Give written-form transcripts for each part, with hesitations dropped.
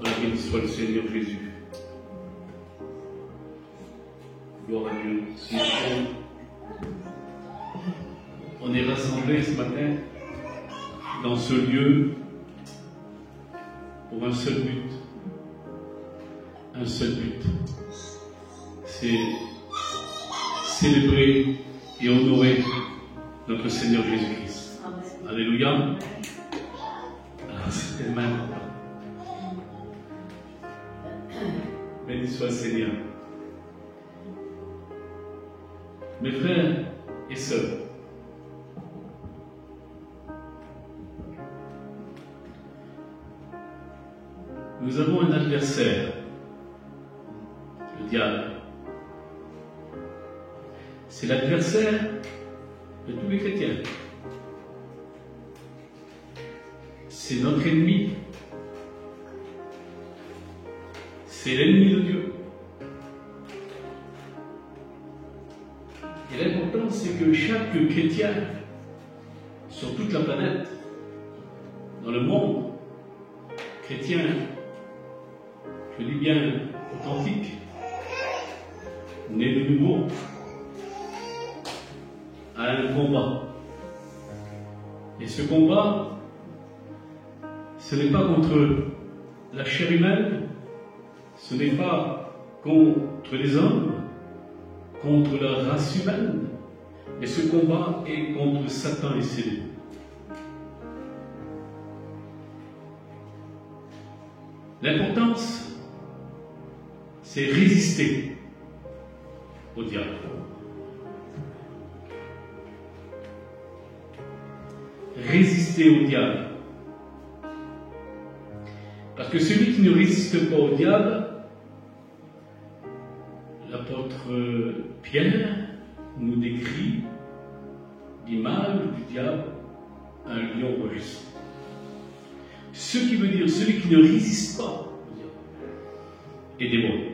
Béni soit le Seigneur Jésus. Gloire à Dieu. Si on est rassemblés ce matin dans ce lieu pour un seul but. Un seul but. C'est célébrer et honorer notre Seigneur Jésus-Christ. Alléluia. Alors c'est tellement important. Béni soit le Seigneur. Mes frères et sœurs, nous avons un adversaire, le diable. C'est l'adversaire de tous les chrétiens. C'est notre ennemi. C'est l'ennemi de Dieu. Et l'important, c'est que chaque chrétien, sur toute la planète, dans le monde chrétien, je dis bien authentique, né de nouveau, a un combat. Et ce combat, ce n'est pas contre la chair humaine, ce n'est pas contre les hommes, contre la race humaine, mais ce combat est contre Satan et ses démons. L'importance, c'est résister au diable. Résister au diable. Parce que celui qui ne résiste pas au diable, l'apôtre Pierre nous décrit l'image du diable, un lion rugissant. Ce qui veut dire celui qui ne résiste pas au diable est démoniaque.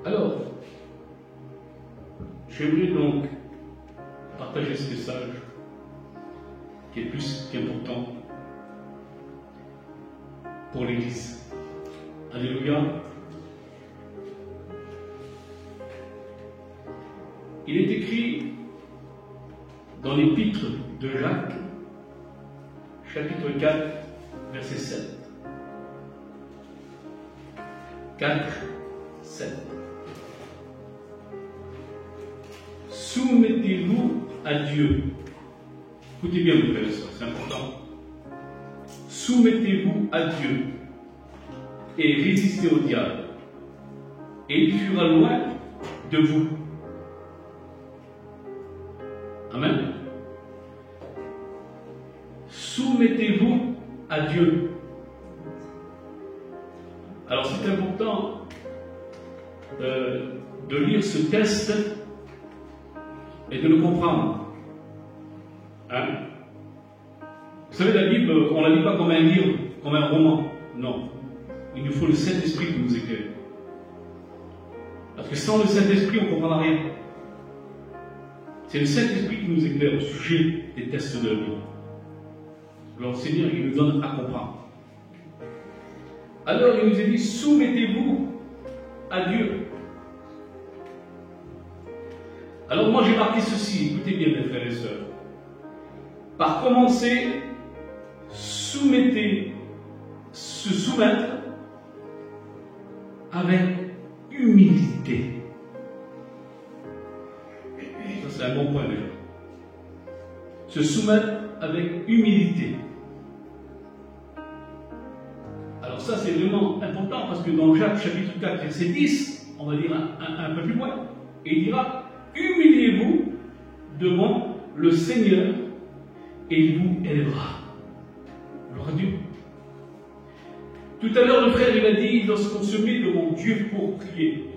Alors, j'aimerais donc partager ce message qui est plus qu'important pour l'Église. Alléluia. Il est écrit dans l'épître de Jacques, chapitre 4, verset 7. 4, 7. Soumettez-vous à Dieu. Écoutez bien, mes frères et sœurs, c'est important. Soumettez-vous à Dieu et résistez au diable, et il fuira loin de vous. Amen. Soumettez-vous à Dieu. Alors c'est important de lire ce texte et de le comprendre. Hein? Vous savez, la Bible, on ne la lit pas comme un livre, comme un roman. Non. Il nous faut le Saint-Esprit qui nous éclaire. Parce que sans le Saint-Esprit, on ne comprendra rien. C'est le Saint-Esprit qui nous éclaire au sujet des tests de la vie. Alors le Seigneur, il nous donne à comprendre. Alors il nous a dit, soumettez-vous à Dieu. Alors moi j'ai marqué ceci, écoutez bien mes frères et sœurs. Par commencer, se soumettre avec humilité. Ça c'est un bon point déjà. Se soumettre avec humilité. Alors ça c'est vraiment important parce que dans Jacques chapitre 4 verset 10, on va dire un peu plus loin, et il dira, humiliez-vous devant le Seigneur et il vous élèvera. Gloire à Dieu. Tout à l'heure le frère il a dit, lorsqu'on se met devant Dieu pour prier,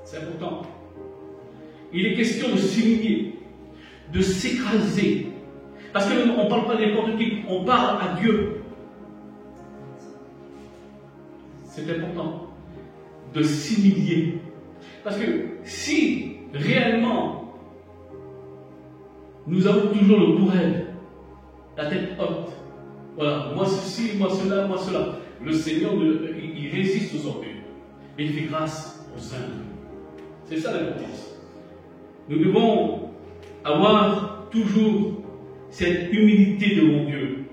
c'est important. Il est question de s'humilier, de s'écraser. Parce qu'on ne parle pas n'importe qui, on parle à Dieu. C'est important de s'humilier. Parce que si réellement nous avons toujours le courage, la tête haute, voilà, moi ceci, moi cela, moi cela. Le Seigneur, il résiste aux orgueilleux, mais il fait grâce aux humbles. C'est ça l'importance. Nous devons avoir toujours cette humilité devant Dieu.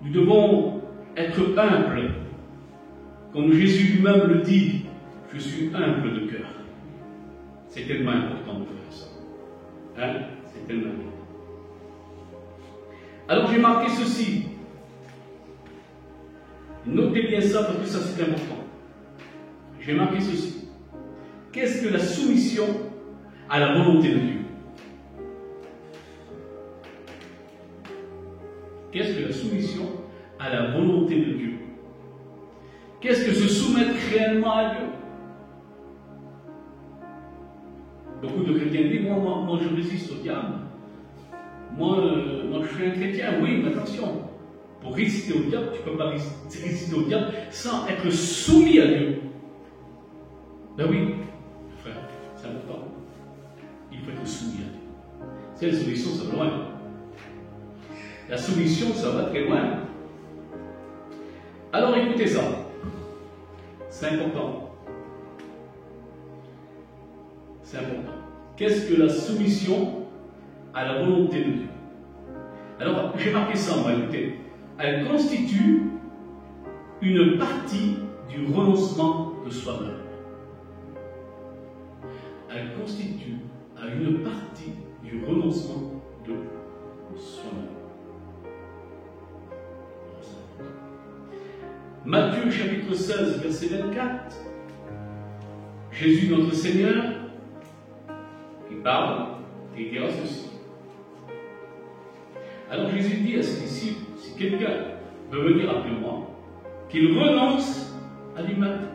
Nous devons être humbles. Comme Jésus lui-même le dit, je suis humble de cœur. C'est tellement important de faire ça. Hein? C'est tellement important. Alors j'ai marqué ceci. Notez bien ça parce que ça c'est important. J'ai marqué ceci. Qu'est-ce que la soumission à la volonté de Dieu? Qu'est-ce que la soumission à la volonté de Dieu? Qu'est-ce que se soumettre réellement à Dieu? Beaucoup de chrétiens disent, moi je résiste au diable. Moi je suis un chrétien, oui, mais attention. Pour résister au diable, tu ne peux pas résister au diable sans être soumis à Dieu. Ben oui, frère, c'est important. Il faut être soumis à Dieu. C'est la soumission, ça va loin. La soumission, ça va très loin. Alors écoutez ça. C'est important. C'est important. Qu'est-ce que la soumission à la volonté de Dieu? Alors, j'ai marqué ça, on va écouter. Elle constitue une partie du renoncement de soi-même. Elle constitue une partie du renoncement de soi-même. Matthieu chapitre 16, verset 24. Jésus notre Seigneur, il parle et il dira ceci. Alors Jésus dit à ses disciples, si quelqu'un veut venir après moi, qu'il renonce à lui-même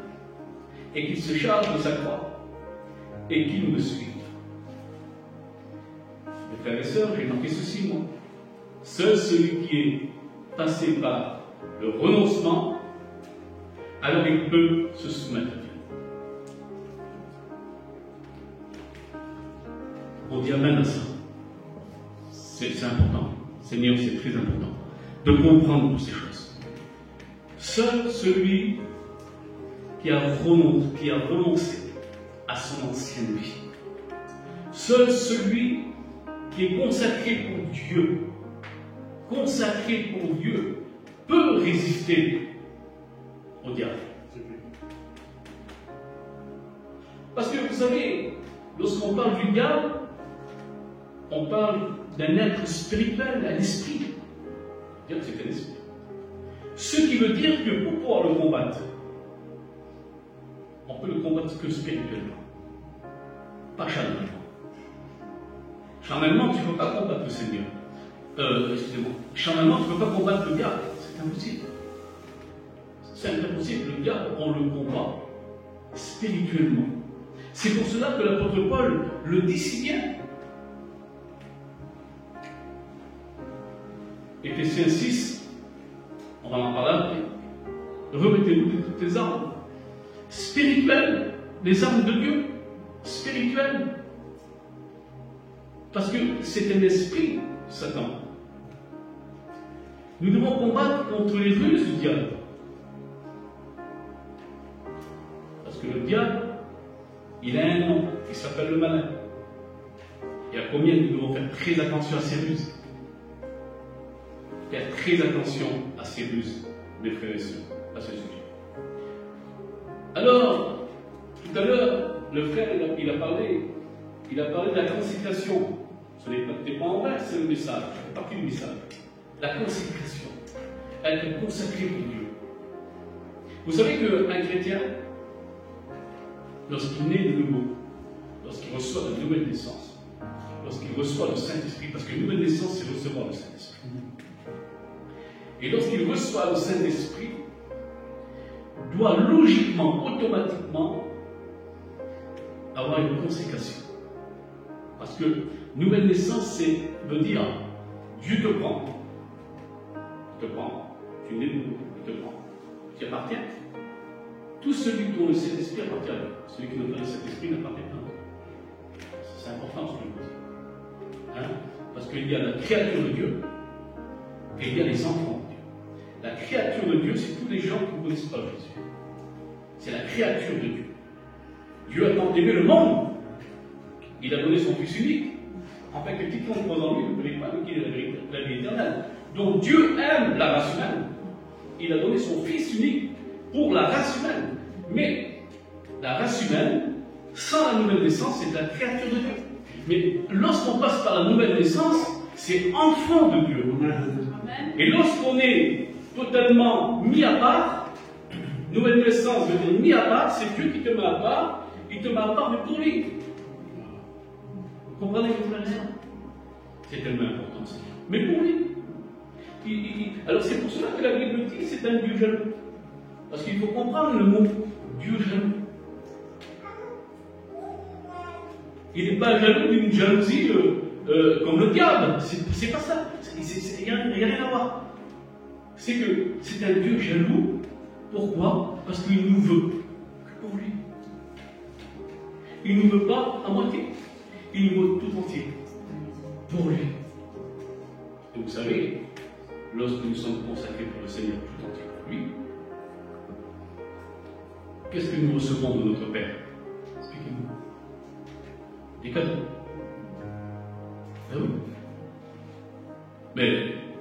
et qu'il se charge de sa croix et qu'il me suive. Mes frères et sœurs, j'ai marqué ceci, moi. Seul celui qui est passé par le renoncement, alors il peut se soumettre à Dieu. On dit amen à ça. C'est important. Seigneur, c'est très important de comprendre toutes ces choses. Seul celui qui a renoncé à son ancienne vie, seul celui qui est consacré pour Dieu, peut résister au diable. Parce que vous savez, lorsqu'on parle du diable, on parle d'un être spirituel, un esprit. Le diable, c'est un esprit. Ce qui veut dire que pour pouvoir le combattre, on peut le combattre que spirituellement, pas charnellement. Charnellement, tu ne peux pas combattre le Seigneur. Excusez-moi. Charnellement, tu ne peux pas combattre le diable. C'est impossible. C'est impossible. Le diable, on le combat spirituellement. C'est pour cela que l'apôtre Paul le dit si bien. Éphésiens 6, on va en parler après. Remettez-vous de toutes les armes spirituelles, les armes de Dieu, spirituelles. Parce que c'est un esprit, Satan. Nous devons combattre contre les ruses du diable. Parce que le diable, il a un nom, il s'appelle le malin. Et à combien nous devons faire très attention à ses ruses? Faire très attention à ses ruses, mes frères et sœurs, à ce sujet. Alors, tout à l'heure, le frère, il a parlé de la consécration. Ce n'est pas en vain, c'est le message, c'est partie du message. La consécration, être consacré pour Dieu. Vous savez qu'un chrétien, lorsqu'il naît de nouveau, lorsqu'il reçoit la nouvelle naissance, lorsqu'il reçoit le Saint-Esprit, parce que nouvelle naissance, c'est recevoir le Saint-Esprit. Et lorsqu'il reçoit le Saint-Esprit, doit logiquement, automatiquement, avoir une consécration. Parce que nouvelle naissance, veut dire Dieu te prend. Il te prend. Tu nais de nouveau, il te prend. Tu appartiens. Tout celui dont le Saint-Esprit appartient à lui. Celui qui n'a pas le Saint-Esprit n'appartient pas à lui. C'est important ce que je vous dis. Parce qu'il y a la créature de Dieu et il y a les enfants de Dieu. La créature de Dieu, c'est tous les gens qui ne connaissent pas Jésus. C'est la créature de Dieu. Dieu a tant aimé le monde, il a donné son Fils unique, afin que quiconque croit en lui ne connaît pas, mais qu'il ait la vie éternelle. Donc Dieu aime la race humaine. Il a donné son Fils unique pour la race humaine. Mais la race humaine, sans la nouvelle naissance, c'est la créature de Dieu. Mais lorsqu'on passe par la nouvelle naissance, c'est enfant de Dieu. Amen. Et lorsqu'on est totalement mis à part, nouvelle naissance veut dire mis à part, c'est Dieu qui te met à part, il te met à part, mais pour lui. Vous comprenez ce que je veux dire? C'est tellement important, ça. Mais pour lui. Alors c'est pour cela que la Bible dit que c'est un Dieu jaloux. Parce qu'il faut comprendre le mot Dieu jaloux. Il n'est pas jaloux d'une jalousie comme le diable. C'est pas ça. Il n'y a rien à voir. C'est que c'est un Dieu jaloux. Pourquoi? Parce qu'il nous veut que pour lui. Il ne nous veut pas à moitié. Il nous veut tout entier. Pour lui. Et vous savez, lorsque nous sommes consacrés pour le Seigneur tout entier pour lui, qu'est-ce que nous recevons de notre Père? Expliquez-nous. Des cadeaux. Ben oui. Mais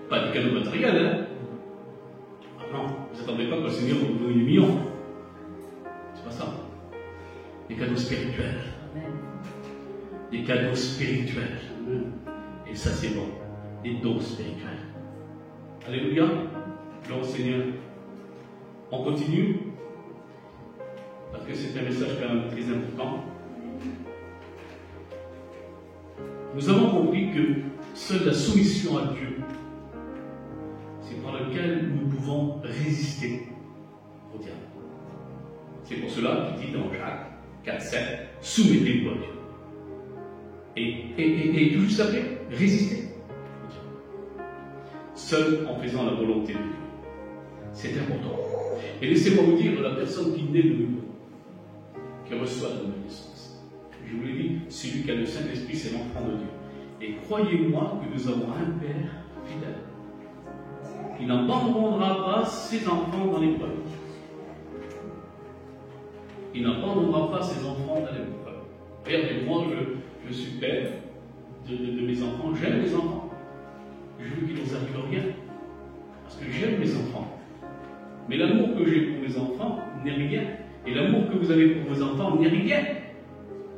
pas des cadeaux matériels, hein? Ah non, vous n'attendez pas que le Seigneur vous donne des millions. C'est pas ça. Des cadeaux spirituels. Des cadeaux spirituels. Et ça, c'est bon. Des dons spirituels. Alléluia. Gloire au Seigneur. On continue. Parce que c'est un message quand même très important. Nous avons compris que seule la soumission à Dieu, c'est par laquelle nous pouvons résister au diable. C'est pour cela qu'il dit dans Jacques 4,7, soumettez-vous à Dieu. Et juste après, résister au diable. Seul en faisant la volonté de Dieu. C'est important. Et laissez-moi vous dire, la personne qui naît de nouveau, qui reçoit la nouvelle naissance, je vous l'ai dit, celui qui a le Saint-Esprit, c'est l'enfant de Dieu. Et croyez-moi que nous avons un Père fidèle, qui n'abandonnera pas ses enfants dans l'épreuve. Il n'abandonnera pas ses enfants dans l'épreuve. Regardez-moi, je suis père de mes enfants, j'aime mes enfants. Je veux qu'ils nous arrivent rien, parce que j'aime mes enfants. Mais l'amour que j'ai pour mes enfants n'est rien. Et l'amour que vous avez pour vos enfants n'est rien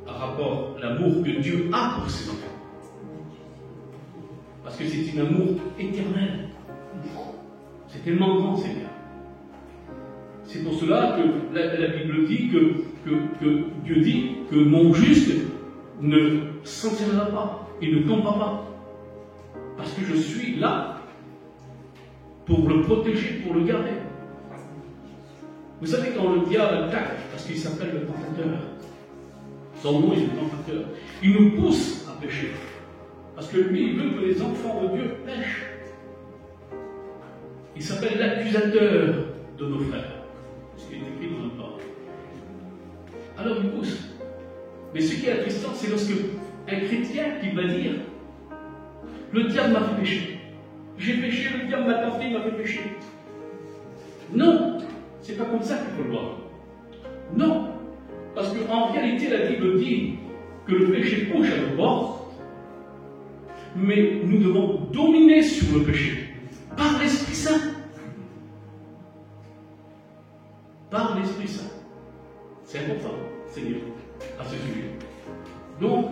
par rapport à l'amour que Dieu a pour ses enfants. Parce que c'est un amour éternel. C'est tellement grand, Seigneur. C'est pour cela que la Bible dit que Dieu dit que mon juste ne s'enterrera pas, il ne tombera pas. Parce que je suis là pour le protéger, pour le garder. Vous savez, quand le diable attaque, parce qu'il s'appelle le tentateur, son nom est le tentateur, il nous pousse à pécher. Parce que lui, il veut que les enfants de Dieu pêchent. Il s'appelle l'accusateur de nos frères. Ce qui est écrit dans la parole. Alors il pousse. Mais ce qui est attristant, c'est lorsque un chrétien qui va dire le diable m'a fait pécher. J'ai péché, le diable m'a tenté, il m'a fait pécher. Non, c'est pas comme ça qu'il faut le voir. Non, parce qu'en réalité, la Bible dit que le péché couche à nos portes, mais nous devons dominer sur le péché par l'Esprit Saint. Par l'Esprit Saint. C'est important, Seigneur, à ce sujet. Donc,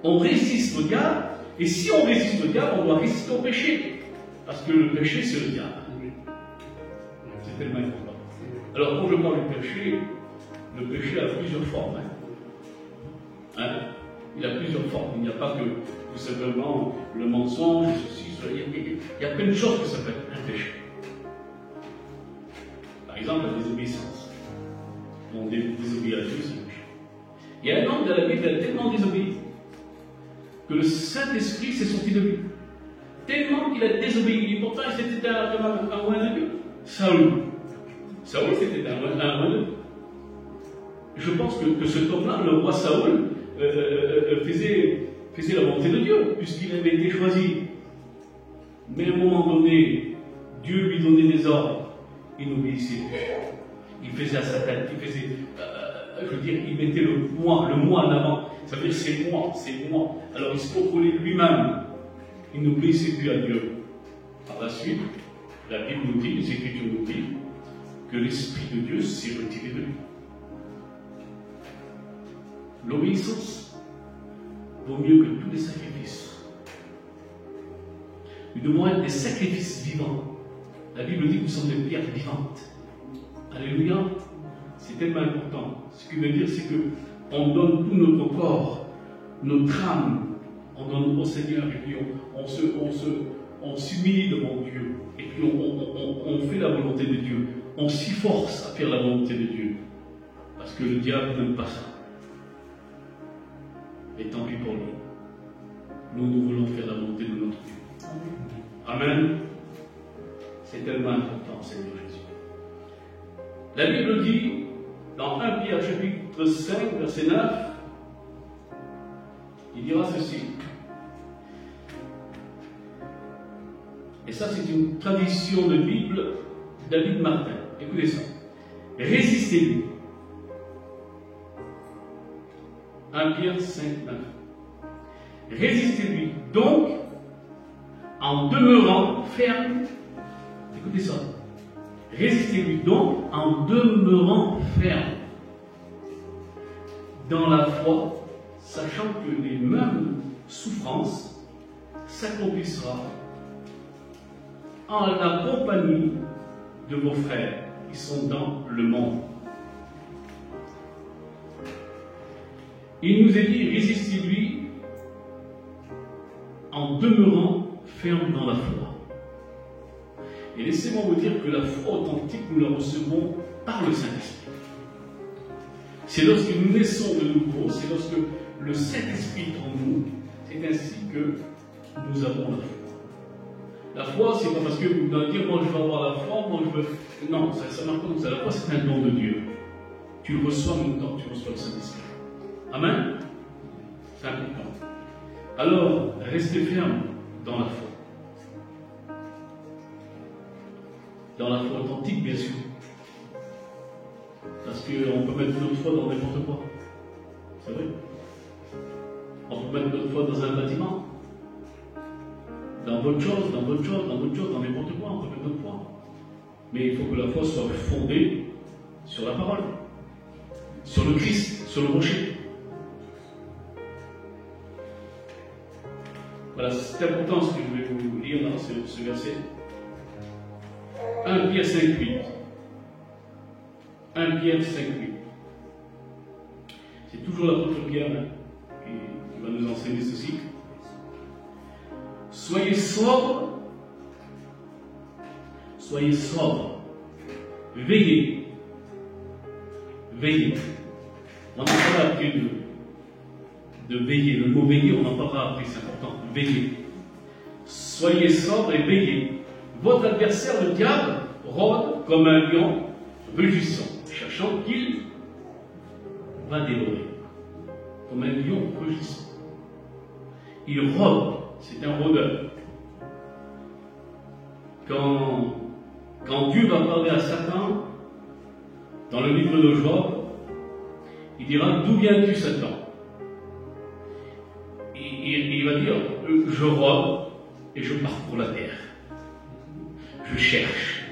on résiste au diable, et si on résiste au diable, on doit résister au péché. Parce que le péché, c'est le diable. C'est tellement important. Alors, quand je parle du péché a plusieurs formes. Hein? Il a plusieurs formes. Il n'y a pas que tout simplement le mensonge, ceci, cela. Il y a plein de choses que ça peut être un péché. Par exemple, la désobéissance. On désobéit à Dieu, c'est un péché. Il y a un homme dans la Bible qui a tellement désobéi que le Saint-Esprit s'est sorti de lui. Tellement qu'il a désobéi. Et pourtant, c'était un roi de Dieu. Saül, c'était un roi de Dieu. Je pense que cet homme-là, le roi Saül, faisait la volonté de Dieu, puisqu'il avait été choisi. Mais à un moment donné, Dieu lui donnait des ordres, il n'obéissait plus. Il faisait à sa tête, il mettait le moi en avant. Ça veut dire c'est moi. Alors il se contrôlait lui-même. Il n'obéissait plus à Dieu. Par la suite, la Bible nous dit, les Écritures nous disent, que l'Esprit de Dieu s'est retiré de lui. L'obéissance vaut mieux que tous les sacrifices. Nous devons être des sacrifices vivants. La Bible dit que nous sommes des pierres vivantes. Alléluia. C'est tellement important. Ce qui veut dire, c'est qu'on donne tout notre corps, notre âme, on donne au Seigneur, et puis on s'humilie devant Dieu, et puis on fait la volonté de Dieu. On s'y force à faire la volonté de Dieu. Parce que le diable n'aime pas ça. Et tant pis pour lui. Nous voulons faire la volonté de notre Dieu. Amen. C'est tellement important, Seigneur Jésus. La Bible dit, dans 1 Pierre chapitre 5, verset 9, il dira ceci. Et ça, c'est une tradition de Bible, David Martin. Écoutez ça. Résistez-lui. 1 Pierre 5, 9. Résistez-lui donc en demeurant ferme. Écoutez ça. Résistez-lui donc en demeurant ferme dans la foi, sachant que les mêmes souffrances s'accomplissera en la compagnie de vos frères qui sont dans le monde. Il nous est dit, résistez-lui en demeurant ferme dans la foi. Et laissez-moi vous dire que la foi authentique, nous la recevons par le Saint-Esprit. C'est lorsque nous naissons de nouveau, c'est lorsque le Saint-Esprit est en nous, c'est ainsi que nous avons la foi. La foi, c'est pas parce que vous allez dire, moi je veux avoir la foi, moi je veux. Non, ça marche pas comme ça. La foi, c'est un don de Dieu. Tu le reçois en même temps que tu reçois le Saint-Esprit. Amen. C'est important. Alors, restez ferme dans la foi. Dans la foi authentique, bien sûr. Parce qu'on peut mettre notre foi dans n'importe quoi. C'est vrai. On peut mettre notre foi dans un bâtiment. Dans d'autres choses, dans n'importe quoi, on peut mettre notre foi. Mais il faut que la foi soit fondée sur la parole, sur le Christ, sur le rocher. Voilà, c'est important ce que je vais vous lire dans ce verset. 1 Pierre 5, 8. 1 Pierre 5, 8. C'est toujours l'apôtre Pierre qui va nous enseigner ceci. Soyez sobres, veillez. On n'a pas appris de veiller. Le mot veiller, on n'a pas appris, c'est important. Veillez. Soyez sobres et veillez. Votre adversaire, le diable, rôde comme un lion rugissant, cherchant qu'il va dévorer. Comme un lion rugissant. Il rôde, c'est un rôdeur. Quand Dieu va parler à Satan, dans le livre de Job, il dira, d'où viens-tu, Satan? Il va dire, je rôde et je parcours la terre. Je cherche.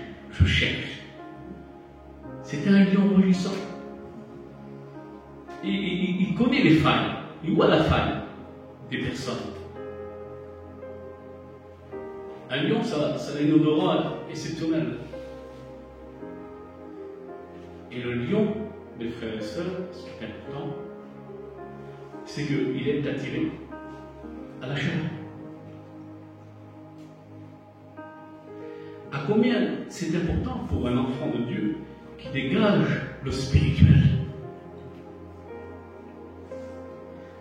C'est un lion rugissant. Il connaît les failles. Il voit la faille des personnes. Un lion, ça a une odorat exceptionnelle. Et le lion, mes frères et sœurs, ce qui est important, c'est qu'il est attiré à la chair. À combien c'est important pour un enfant de Dieu qui dégage le spirituel?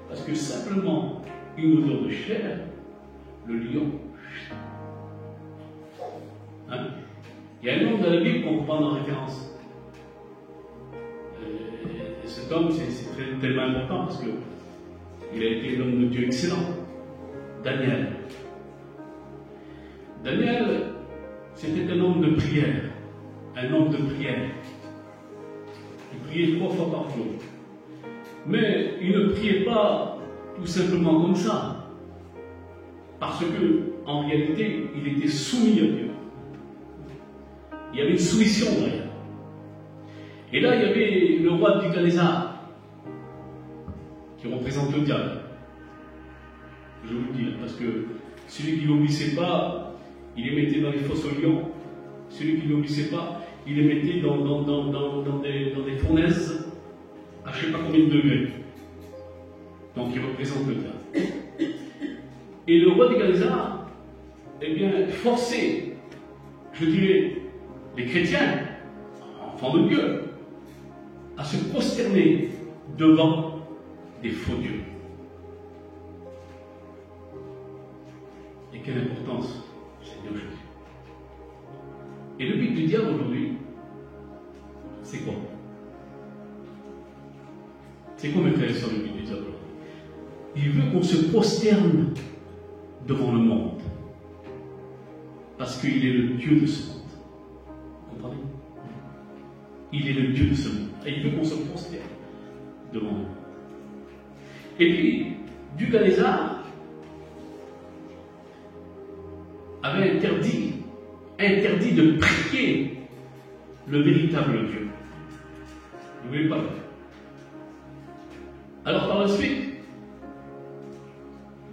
Parce que simplement une odeur de chair, le lion. Hein? Il y a un homme dans la Bible qu'on prend en référence. Et cet homme, c'est tellement important parce qu'il a été l'homme de Dieu excellent. Daniel. Daniel, c'était un homme de prière. Un homme de prière. Il priait 3 fois par jour. Mais il ne priait pas tout simplement comme ça. Parce que, en réalité, il était soumis à Dieu. Il y avait une soumission derrière. Et là, il y avait le roi Nebuchadnezzar, qui représente le diable. Je vous le dis, parce que celui qui n'obéissait pas, il les mettait dans les fosses aux lions. Celui qui n'obéissait pas, il les mettait dans des fournaises à je ne sais pas combien de degrés. Donc il représente le diable. Et le roi Nebuchadnezzar, eh bien, forçait, je dirais, les chrétiens, enfants de Dieu, à se prosterner devant des faux dieux. Et quelle importance, Seigneur Jésus. Et le but du diable aujourd'hui, c'est quoi? C'est quoi, mes frères et sœurs, le but du diable aujourd'hui? Il veut qu'on se prosterne devant le monde. Parce qu'il est le Dieu de ce monde. Vous comprenez? Il est le Dieu de ce monde. Et il veut qu'on se prosterne devant lui. Et puis, Nebuchadnezzar avait interdit de prier le véritable Dieu. Il ne voulait pas le faire. Alors par la suite,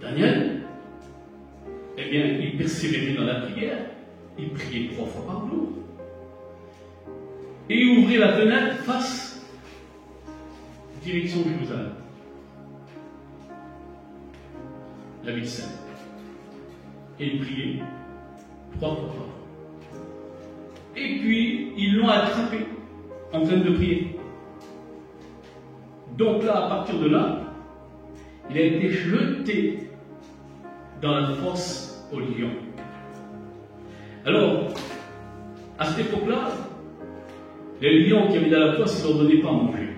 Daniel, eh bien, il persévérait dans la prière, il priait 3 fois par jour. Et il ouvrait la fenêtre face direction Jérusalem, la ville sainte. Et il priait 3 fois par jour. Et puis, ils l'ont attrapé en train de prier. Donc là, à partir de là, il a été jeté dans la fosse aux lions. Alors, à cette époque-là, les lions qui avaient dans la fosse, ils ne leur donnaient pas à manger.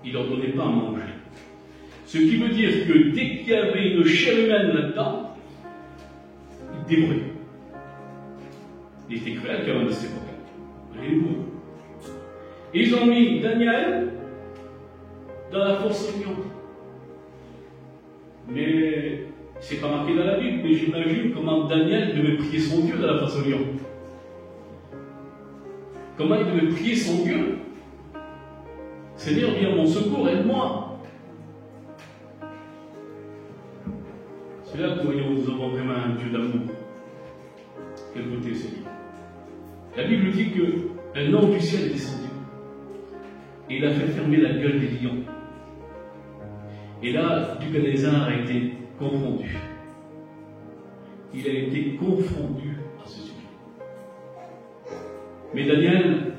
Ils ne leur donnaient pas à manger. Ce qui veut dire que dès qu'il y avait une chair humaine là-dedans, ils dévoraient. Il était cruel quand même à cette époque. Et ils ont mis Daniel dans la fosse aux lions. Mais c'est pas marqué dans la Bible, mais j'imagine comment Daniel devait prier son Dieu dans la fosse aux lions. Comment il devait prier son Dieu? Seigneur, viens à mon secours, aide-moi. C'est là que nous avons vraiment un Dieu d'amour. Quel côté, Seigneur? La Bible dit qu'un ange du ciel est descendu. Et il a fait fermer la gueule des lions. Et là, Nebuchadnezzar a été confondu. Il a été confondu à ce sujet. Mais Daniel,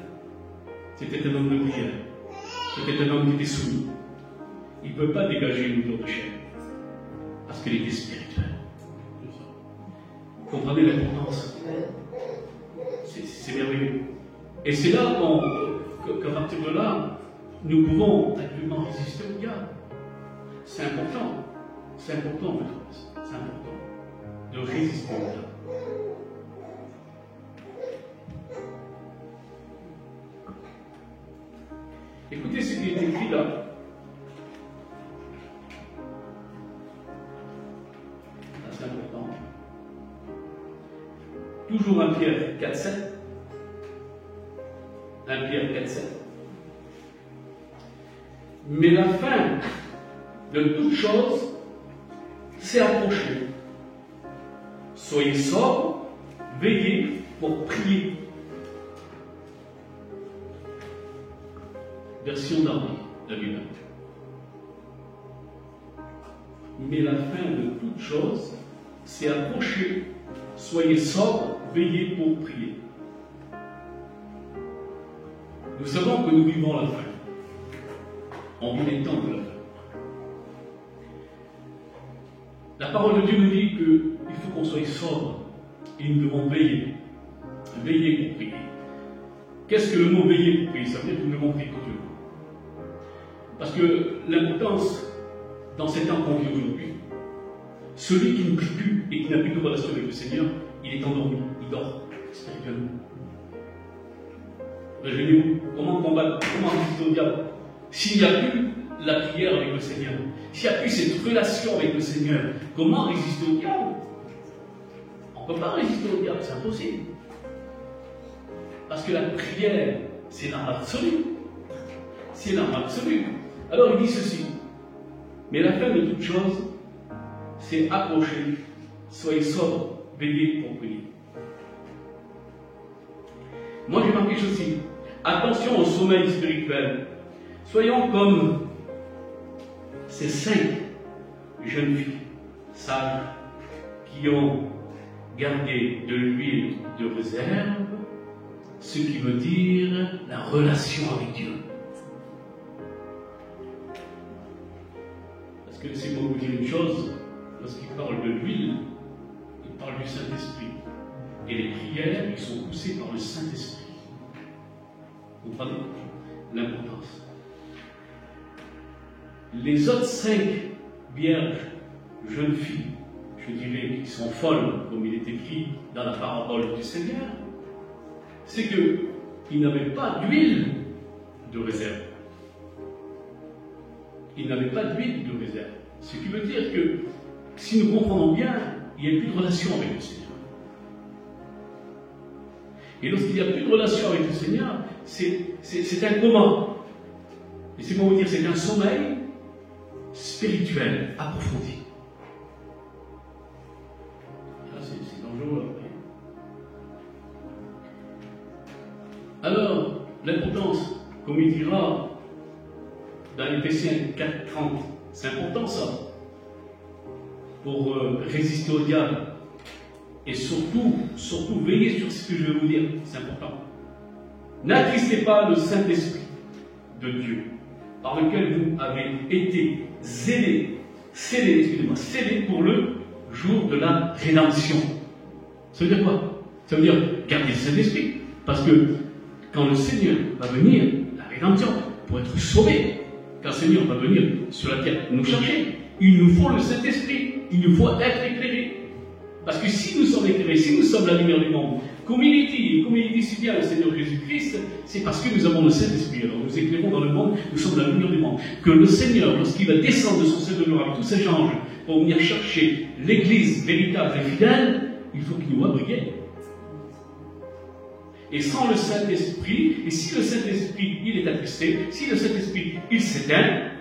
c'était un homme de prière. C'était un homme qui était soumis. Il ne peut pas dégager une odeur de chair. Parce qu'il était spirituel. Vous comprenez l'importance? C'est merveilleux. Et c'est là qu'à partir de là, nous pouvons actuellement résister au diable. C'est important. C'est important, mes frères. C'est important de résister au diable. Écoutez ce qui est écrit là. C'est important. Toujours 1 Pierre 4,7. 1 Pierre 4,7. Mais la fin de toute chose s'est approchée. Soyez sobres, veillez pour prier. Version d'Henri, la Bible. Mais la fin de toute chose s'est approchée. Soyez sobres, veillez pour prier. Nous savons que nous vivons la fin. On vit les temps de la fin. La parole de Dieu nous dit qu'il faut qu'on soit sobre et nous devons veiller. Veiller pour prier. Qu'est-ce que le mot veiller pour prier? Ça veut dire que nous devons prier continuellement. Parce que l'importance dans ces temps qu'on vit aujourd'hui, celui qui ne prie plus et qui n'a plus de relation avec le Seigneur, il est endormi, il dort spirituellement. Imaginez-vous, comment combattre, comment résister au diable s'il n'y a plus la prière avec le Seigneur, s'il n'y a plus cette relation avec le Seigneur, comment résister au diable? On ne peut pas résister au diable, c'est impossible. Parce que la prière, c'est l'arme absolue. C'est l'arme absolue. Alors il dit ceci. Mais la fin de toute chose, c'est approcher, soyez sobres, veillez pour prier. Moi j'ai marqué ceci. Attention au sommeil spirituel. Soyons comme ces 5 jeunes filles sages qui ont gardé de l'huile de réserve, ce qui veut dire la relation avec Dieu. Parce que laissez-moi vous dire une chose, lorsqu'il parle de l'huile, il parle du Saint-Esprit. Et les prières, ils sont poussées par le Saint-Esprit. Vous comprenez l'importance? Les autres 5 vierges, jeunes filles, je dirais, qui sont folles, comme il est écrit dans la parabole du Seigneur, c'est qu'ils n'avaient pas d'huile de réserve. Ils n'avaient pas d'huile de réserve. Ce qui veut dire que, si nous comprenons bien, il n'y a plus de relation avec le Seigneur. Et lorsqu'il n'y a plus de relation avec le Seigneur, c'est un coma. Laissez-moi vous dire, c'est un sommeil spirituel approfondi. Là, c'est dangereux. Alors, l'importance, comme il dira dans Éphésiens 4:30, c'est important ça, pour résister au diable. Et surtout veillez sur ce que je vais vous dire, c'est important. N'attristez pas le Saint-Esprit de Dieu, par lequel vous avez été scellés pour le jour de la rédemption. Ça veut dire quoi? Ça veut dire garder le Saint-Esprit. Parce que quand le Seigneur va venir, la rédemption, pour être sauvé, quand le Seigneur va venir sur la terre nous chercher, il nous faut le Saint-Esprit, il nous faut être éclairés. Parce que si nous sommes éclairés, si nous sommes la lumière du monde, comme il dit si bien le Seigneur Jésus-Christ, c'est parce que nous avons le Saint-Esprit. Alors nous éclairons dans le monde, nous sommes la lumière du monde. Que le Seigneur, lorsqu'il va descendre de son ciel de gloire avec tous ses anges pour venir chercher l'Église véritable et fidèle, il faut qu'il nous voie briller. Et sans le Saint-Esprit, et si le Saint-Esprit il est attristé, si le Saint-Esprit il s'éteint,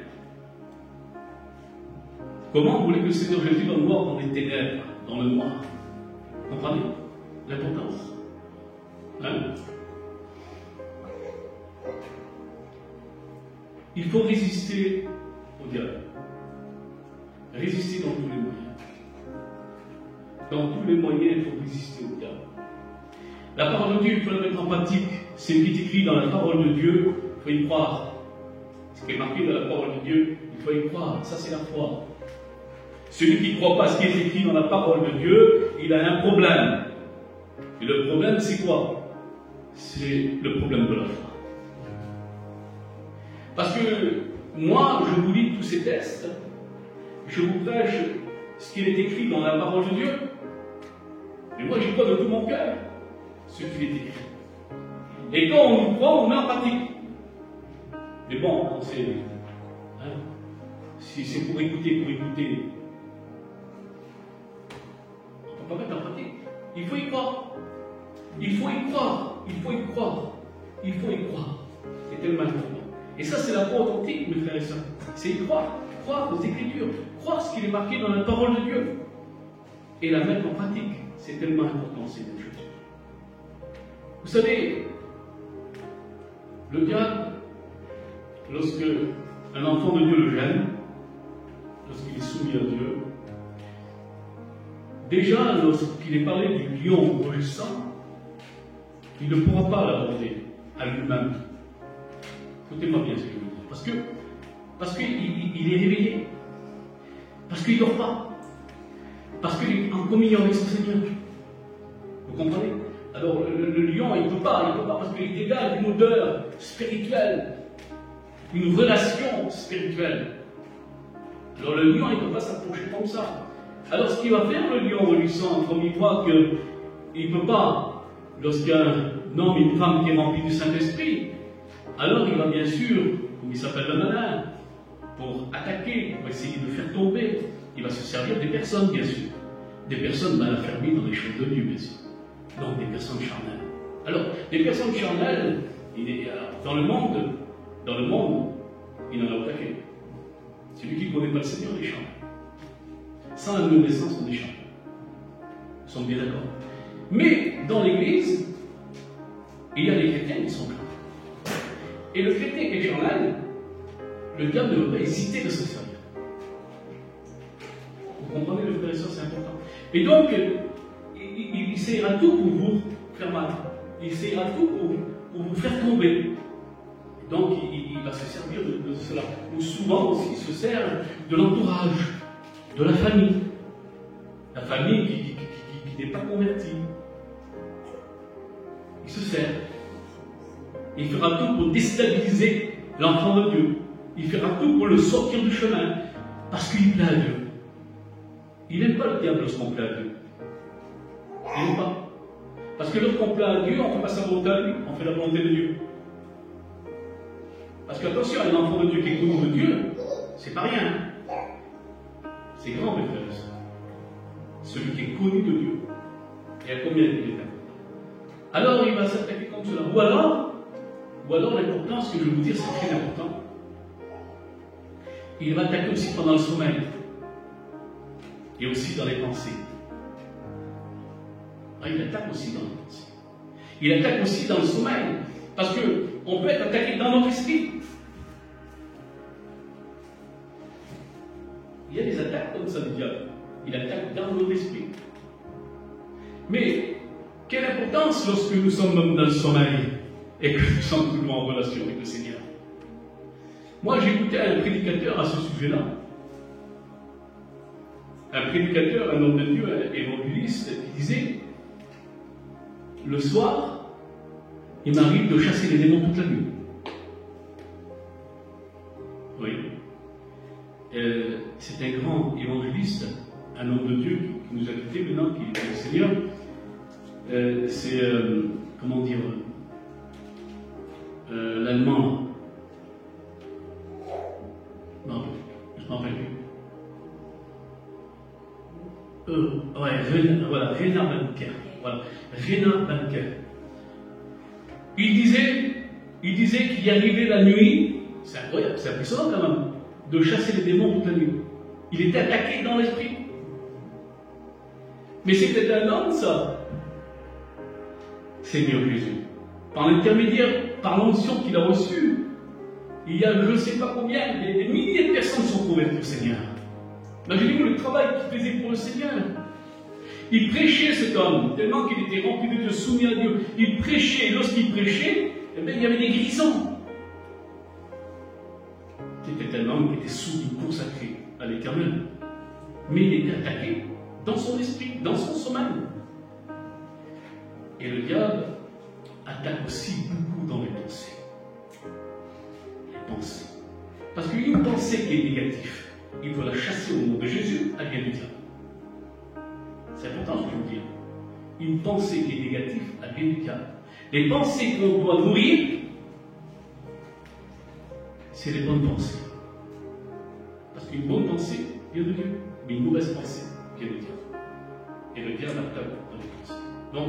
comment vous voulez que le Seigneur Jésus va nous voir dans les ténèbres, dans le noir? Vous comprenez l'importance? Hein? Il faut résister au diable. Résister dans tous les moyens. Dans tous les moyens, il faut résister au diable. La parole de Dieu, il faut la mettre en pratique. C'est ce qui est écrit dans la parole de Dieu, il faut y croire. Ce qui est marqué dans la parole de Dieu, il faut y croire. Ça, c'est la foi. Celui qui ne croit pas ce qui est écrit dans la parole de Dieu, il a un problème. Et le problème, c'est quoi? C'est le problème de la foi. Parce que moi, je vous lis tous ces textes, je vous prêche ce qui est écrit dans la parole de Dieu. Et moi, j'y crois de tout mon cœur, ce qui est écrit. Et quand on y croit, on met en pratique. Mais bon, quand c'est... Hein, si c'est pour écouter, on ne peut pas mettre en pratique. Il faut y croire. Il faut y croire. Il faut y croire. Il faut y croire. C'est tellement important. Et ça, c'est la foi authentique, mes frères et sœurs. C'est y croire. Croire aux Écritures. Croire ce qui est marqué dans la parole de Dieu. Et la mettre en pratique. C'est tellement important, ces deux choses. Vous savez, le diable, lorsque un enfant de Dieu le gêne, lorsqu'il est soumis à Dieu, déjà, lorsqu'il est parlé du lion rugissant, il ne pourra pas l'aborder à lui-même. Écoutez-moi bien ce que je veux dire. Parce qu'il est réveillé. Parce qu'il ne dort pas. Parce qu'il est en communion avec son Seigneur. Vous comprenez? Alors, le lion, il ne peut pas parce qu'il dégage une odeur spirituelle, une relation spirituelle. Alors, le lion, il ne peut pas s'approcher comme ça. Alors ce qu'il va faire le lion rugissant, comme il voit qu'il ne peut pas, lorsqu'un homme et une femme qui est rempli du Saint-Esprit, alors il va bien sûr, comme il s'appelle le malin, pour attaquer, pour essayer de faire tomber, il va se servir des personnes, bien sûr. Des personnes mal affermies dans les choses de Dieu, bien sûr. Donc des personnes charnelles. Alors, des personnes charnelles, dans le monde, il en a attaqué. Celui qui ne connaît pas le Seigneur est charnel. Sans la nouvelle naissance, on est charnel. Nous sommes bien d'accord. Mais dans l'Église, il y a des chrétiens qui sont charnels. Et le chrétien qui est charnel, le diable ne va pas hésiter de se servir. Vous comprenez, le frère et soeur, c'est important. Et donc, il essaiera tout pour vous faire mal. Il essaiera tout pour vous faire tomber. Donc, il va se servir de cela. Ou souvent aussi, il se sert de l'entourage, de la famille. La famille qui n'est pas convertie. Il se sert. Il fera tout pour déstabiliser l'enfant de Dieu. Il fera tout pour le sortir du chemin. Parce qu'il plaît à Dieu. Il n'aime pas le diable lorsqu'on plaît à Dieu. Il n'aime pas. Parce que lorsqu'on plaît à Dieu, on ne fait pas sa volonté à lui, on fait la volonté de Dieu. Parce qu'attention, un enfant de Dieu qui est connu de Dieu, c'est pas rien. C'est grand, mes frères et sœurs. Celui qui est connu de Dieu. Il y a combien de quelqu'un? Alors il va s'attaquer comme cela. Ou alors l'important, ce que je vais vous dire, c'est très important. Il va attaquer aussi pendant le sommeil. Et aussi dans les pensées. Il attaque aussi dans les pensées. Il attaque aussi dans le sommeil. Parce qu'on peut être attaqué dans notre esprit. Il y a des attaques comme ça du diable. Il attaque dans notre esprit. Mais, quelle importance lorsque nous sommes dans le sommeil et que nous sommes toujours en relation avec le Seigneur. Moi, j'écoutais un prédicateur à ce sujet-là. Un prédicateur, un homme de Dieu, un évangéliste, qui disait: le soir, il m'arrive de chasser les démons toute la nuit. Oui. C'est un grand évangéliste, un homme de Dieu qui nous a quittés maintenant, qui est le Seigneur. C'est, comment dire, l'allemand. Non, je ne m'en rappelle plus. Voilà, Reinhard Bonnke. Voilà, Reinhard Bonnke. Il disait qu'il y arrivait la nuit, c'est incroyable, c'est impressionnant quand même, de chasser les démons toute la nuit. Il était attaqué dans l'esprit. Mais c'était un homme, ça. Seigneur Jésus. Par l'intermédiaire, par l'onction qu'il a reçue, il y a je ne sais pas combien, des milliers de personnes sont converties au Seigneur. Imaginez-vous le travail qu'il faisait pour le Seigneur. Il prêchait, cet homme, tellement qu'il était rempli de Dieu, soumis à Dieu. Il prêchait, et lorsqu'il prêchait, eh bien, il y avait des guérisons. C'était un homme qui était soumis, consacré à l'Éternel. Mais il était attaqué dans son esprit, dans son sommeil. Et le diable attaque aussi beaucoup dans les pensées. Les pensées. Parce qu'une pensée qui est négative, il faut la chasser au nom de Jésus, elle vient du diable. C'est important ce que je vous dis. Une pensée qui est négative, elle vient du diable. Les pensées qu'on doit nourrir, c'est les bonnes pensées. Parce qu'une bonne pensée vient de Dieu, mais une mauvaise pensée vient du diable. Et le diable attaque dans les pensées. Donc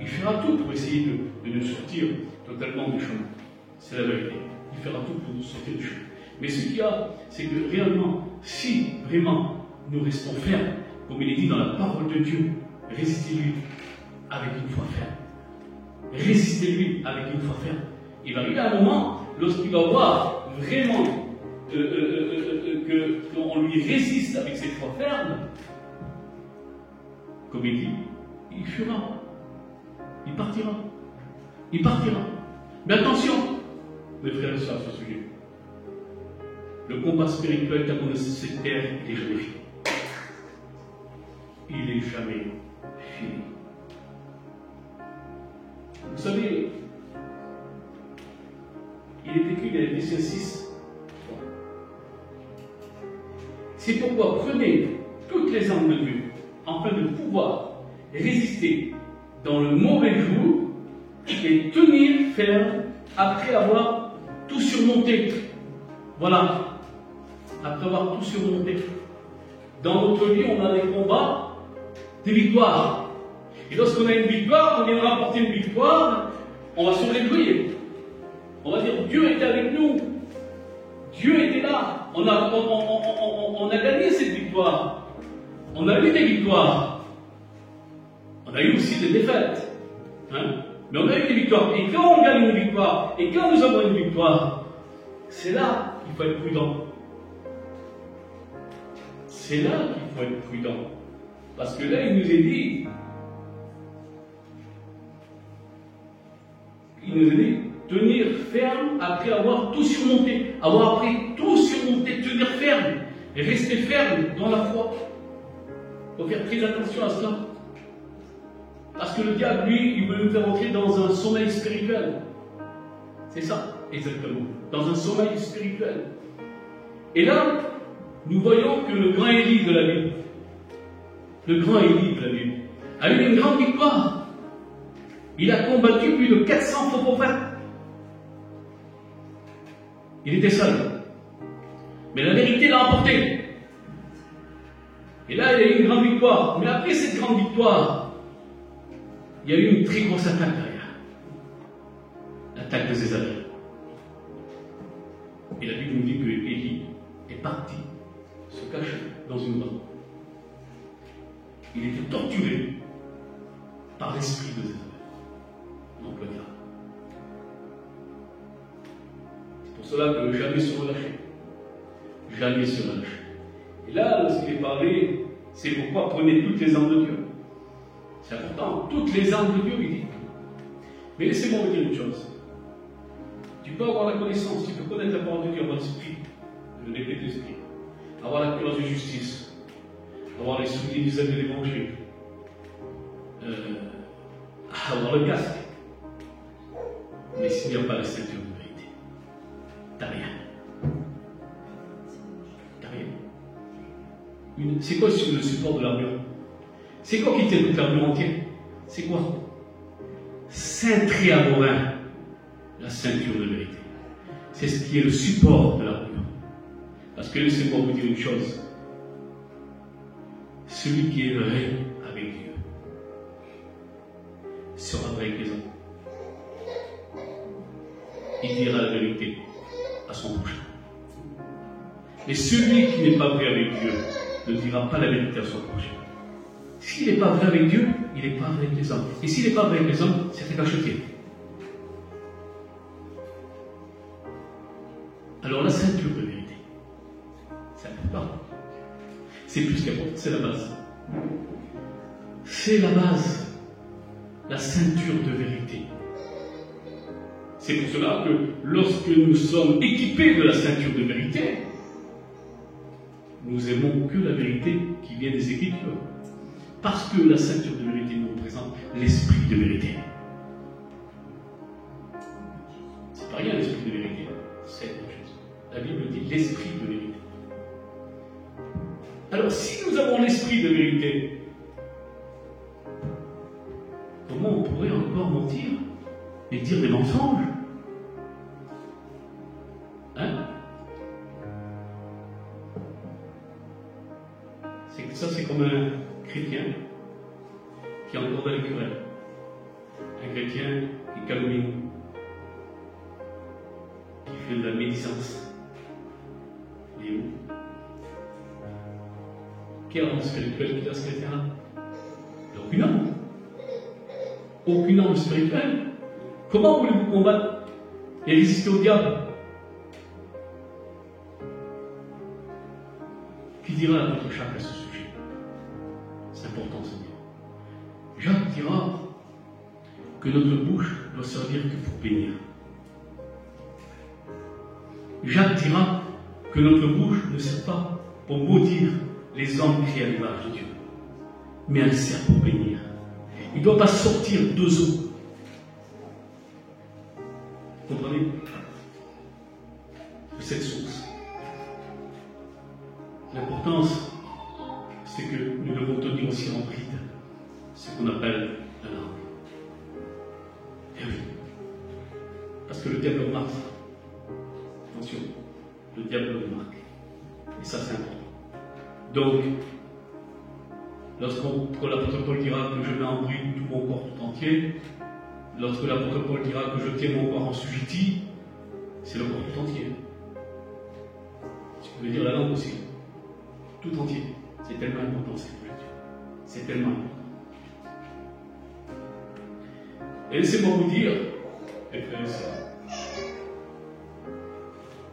il fera tout pour essayer de nous sortir totalement du chemin. C'est la vérité. Il fera tout pour nous sortir du chemin. Mais ce qu'il y a, c'est que réellement, si vraiment nous restons fermes, comme il est dit dans la parole de Dieu, résistez-lui avec une foi ferme. Résistez-lui avec une foi ferme. Il va arriver un moment, lorsqu'il va voir vraiment qu'on lui résiste avec cette foi ferme, comme il dit, il fuira. Il partira. Il partira. Mais attention, mes frères et sœurs, à ce sujet. Le combat spirituel qu'a connu cette terre, il est jamais fini. Il n'est jamais fini. Vous savez, il est écrit dans Éphésiens 6. C'est pourquoi prenez toutes les armes de Dieu afin de pouvoir résister dans le mauvais jour et tenir ferme après avoir tout surmonté. Voilà, après avoir tout surmonté. Dans notre vie, on a des combats, des victoires. Et lorsqu'on a une victoire, on viendra apporter une victoire, on va se réjouir. On va dire, Dieu était avec nous. Dieu était là. On a gagné cette victoire. On a eu des victoires. On a eu aussi des défaites. Hein? Mais on a eu des victoires. Et quand on gagne une victoire, et quand nous avons une victoire, c'est là qu'il faut être prudent. C'est là qu'il faut être prudent. Parce que là, il nous est dit, tenir ferme après avoir tout surmonté. Avoir appris tout surmonter, tenir ferme. Et rester ferme dans la foi. Il faut faire très attention à cela. Parce que le diable, lui, il veut nous faire entrer dans un sommeil spirituel. C'est ça, exactement. Dans un sommeil spirituel. Et là, nous voyons que le grand Élie de la Bible, a eu une grande victoire. Il a combattu plus de 400 faux prophètes. Il était seul. Mais la vérité l'a emporté. Et là, il y a eu une grande victoire. Mais après cette grande victoire, il y a eu une très grosse attaque derrière. L'attaque de Jézabel. Et la Bible nous dit que Élie est parti se cacher dans une grotte. Il était torturé par l'esprit de Jézabel. Donc le diable. C'est pour cela que jamais se relâcher. Jamais se relâcher. Et là, lorsqu'il est parlé, c'est pourquoi prenez toutes les armes de Dieu. C'est important, toutes les armes de Dieu, il dit. Mais laissez-moi vous dire une chose. Tu peux avoir la connaissance, tu peux connaître la parole de Dieu, avoir l'esprit, le décret de l'esprit, avoir la cure de justice, avoir les souliers vis-à-vis de l'évangile, avoir le casque. Mais s'il n'y a pas la ceinture de vérité, t'as rien. T'as rien. C'est quoi le support de l'armure? C'est quoi qui tient toute l'armure entière? C'est quoi? Cintré à vos reins, la ceinture de vérité. C'est ce qui est le support de l'armure. Parce que laissez-moi vous dire une chose. Celui qui est vrai avec Dieu sera vrai avec les hommes. Il dira la vérité à son prochain. Mais celui qui n'est pas vrai avec Dieu ne dira pas la vérité à son prochain. S'il n'est pas vrai avec Dieu, il n'est pas vrai avec les hommes. Et s'il n'est pas vrai avec les hommes, c'est un cachetier. Alors la ceinture de vérité, c'est important. C'est plus qu'important, c'est la base. C'est la base. La ceinture de vérité. C'est pour cela que lorsque nous sommes équipés de la ceinture de vérité, nous aimons que la vérité qui vient des Écritures. Parce que la ceinture de vérité nous représente l'esprit de vérité. C'est pas rien l'esprit de vérité, c'est autre chose. La Bible dit l'esprit de vérité. Alors si nous avons l'esprit de vérité, comment on pourrait encore mentir et dire des mensonges? Hein? Ça c'est comme un chrétien qui est encore dans les querelles. Un chrétien qui calomnie, qui fait de la médisance. Il est où? Quelle arme spirituelle qu'il a ce chrétien-là? Il n'a aucune arme. Aucune arme spirituelle. Comment voulez-vous combattre et résister au diable? Qui dira à notre chaque à ce sujet? C'est important, Seigneur. Jacques dira que notre bouche doit servir que pour bénir. Jacques dira que notre bouche ne sert pas pour maudire les hommes créés à l'image de Dieu, mais elle sert pour bénir. Il ne doit pas sortir deux eaux. Vous comprenez? De cette source. L'importance, c'est que nous devons tenir aussi en bride ce qu'on appelle la langue. Et oui. Parce que le diable remarque ça. Attention, le diable remarque. Et ça, c'est important. Donc, lorsque l'apôtre Paul dira que je mets en bride tout mon corps tout entier, lorsque l'apôtre Paul dira que je tiens mon corps en sujétie, c'est le corps tout entier. Tu peux dire la langue aussi. Tout entier. C'est tellement important, cette projection. C'est tellement important. Et laissez-moi vous dire, mes frères et sœurs,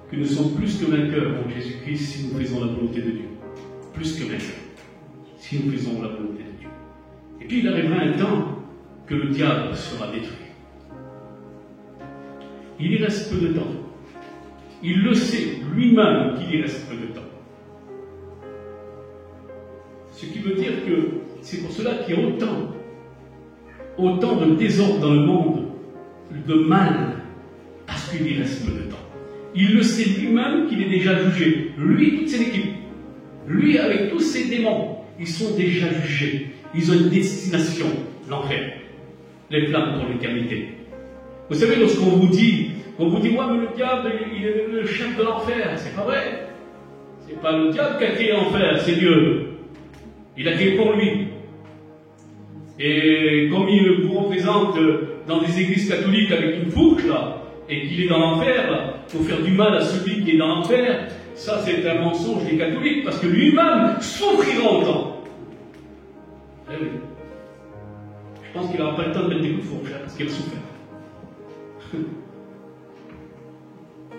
que nous sommes plus que vainqueurs en Jésus-Christ si nous faisons la volonté de Dieu. Plus que vainqueurs. Si nous faisons la volonté de Dieu. Et puis il arrivera un temps que le diable sera détruit. Il y reste peu de temps. Il le sait lui-même qu'il y reste peu de temps. Ce qui veut dire que c'est pour cela qu'il y a autant de désordre dans le monde, de mal, parce qu'il y reste peu de temps. Il le sait lui-même qu'il est déjà jugé. Lui, toute son équipe. Lui, avec tous ses démons, ils sont déjà jugés. Ils ont une destination, l'enfer. Les flammes pour l'éternité. Vous savez, lorsqu'on vous dit, ouais, mais le diable, il est le chef de l'enfer. C'est pas vrai. C'est pas le diable qui a créé l'enfer, c'est Dieu. Il a créé pour lui. Et comme il vous représente dans des églises catholiques avec une fourche, là, et qu'il est dans l'enfer, là, pour faire du mal à celui qui est dans l'enfer, ça c'est un mensonge des catholiques, parce que lui-même souffrira autant. Eh oui. Je pense qu'il n'aura pas le temps de mettre des coups de fourche, parce qu'il a souffert.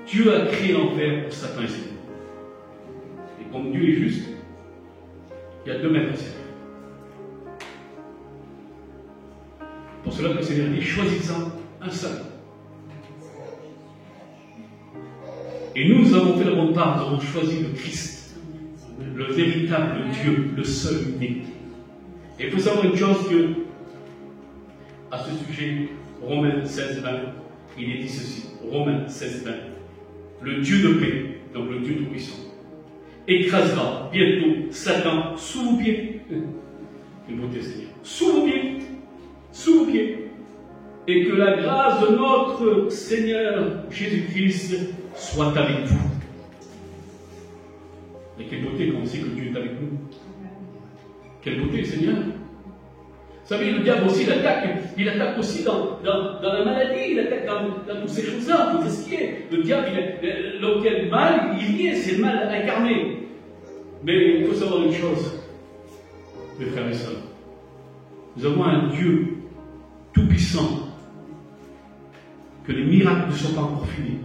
Dieu a créé l'enfer pour Satan et ses démons. Et comme Dieu est juste, il y a deux maîtres au ciel. Pour cela que le Seigneur dit, choisissant un seul. Et nous avons fait la bonne part, nous avons choisi le Christ, le véritable Dieu, le seul unique. Et il faut savoir une chose que, à ce sujet, Romains 16, 20, il est dit ceci, Romains 16, 20, le Dieu de paix, donc le Dieu tout-puissant, écrasera bientôt Satan sous vos pieds. Une beauté, Seigneur. Sous vos pieds. Sous vos pieds. Et que la grâce de notre Seigneur Jésus-Christ soit avec vous. Mais quelle beauté quand on sait que Dieu est avec nous. Quelle beauté, Seigneur. Vous savez, le diable aussi, il attaque aussi dans la maladie, il attaque dans toutes ces choses-là, tout ce qui est. Le diable, lequel mal, il y est, c'est le mal incarné. Mais il faut savoir une chose, mes frères et sœurs. Nous avons un Dieu tout-puissant, que les miracles ne sont pas encore finis.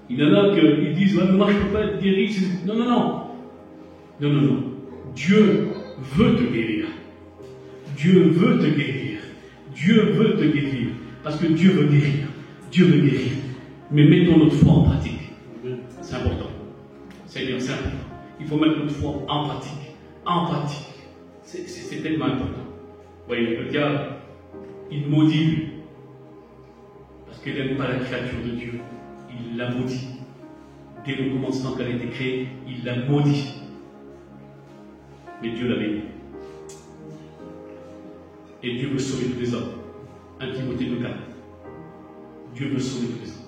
Il y en a qui disent, ouais, mais moi je ne peux pas être guéri. Non, non, non. Non, non, non. Dieu veut te guérir. Dieu veut te guérir. Dieu veut te guérir. Parce que Dieu veut guérir. Dieu veut guérir. Mais mettons notre foi en pratique. C'est important. Seigneur, c'est important. Il faut mettre notre foi en pratique. En pratique. C'est tellement important. Vous voyez, le diable, il maudit lui. Parce qu'il n'aime pas la créature de Dieu. Il l'a maudit. Dès le commencement qu'elle a été créée, il l'a maudit. Mais Dieu l'a béni. Et Dieu veut sauver tous les hommes. 1 Timothée 2,4. Dieu veut sauver tous les hommes.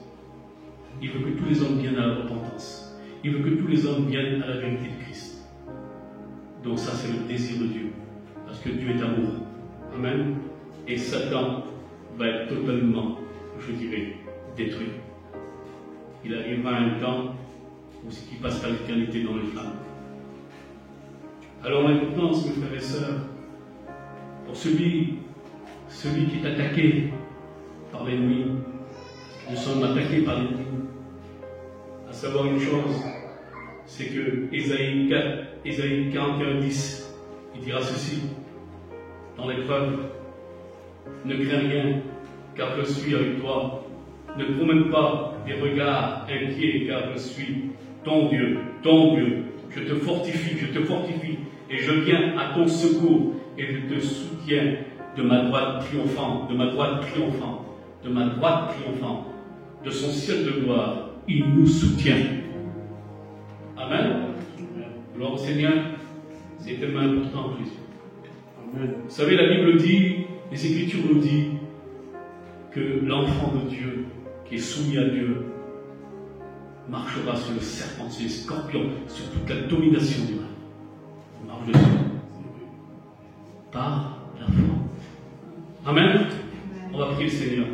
Il veut que tous les hommes viennent à la repentance. Il veut que tous les hommes viennent à la vérité de Christ. Donc ça, c'est le désir de Dieu. Parce que Dieu est amour. Amen. Et Satan va être totalement, je dirais, détruit. Il arrivera un temps où il passera l'éternité dans les flammes. Alors l'importance, mes frères et sœurs, pour celui qui est attaqué par l'ennemi, nous sommes attaqués par l'ennemi, à savoir une chose, c'est que Ésaïe 41, 10, il dira ceci, dans l'épreuve, ne crains rien, car je suis avec toi. Ne promène pas des regards inquiets, car je suis ton Dieu, ton Dieu. Je te fortifie, et je viens à ton secours, et je te soutiens de ma droite triomphante, de son ciel de gloire, il nous soutient. Amen. Gloire au Seigneur. C'est tellement important, Jésus. Amen. Vous savez, la Bible dit, les Écritures nous disent que l'enfant de Dieu, qui est soumis à Dieu, marchera sur le serpent, sur les scorpions, sur toute la domination du mal. Il marche dessus. Par la foi. Amen. On va prier le Seigneur.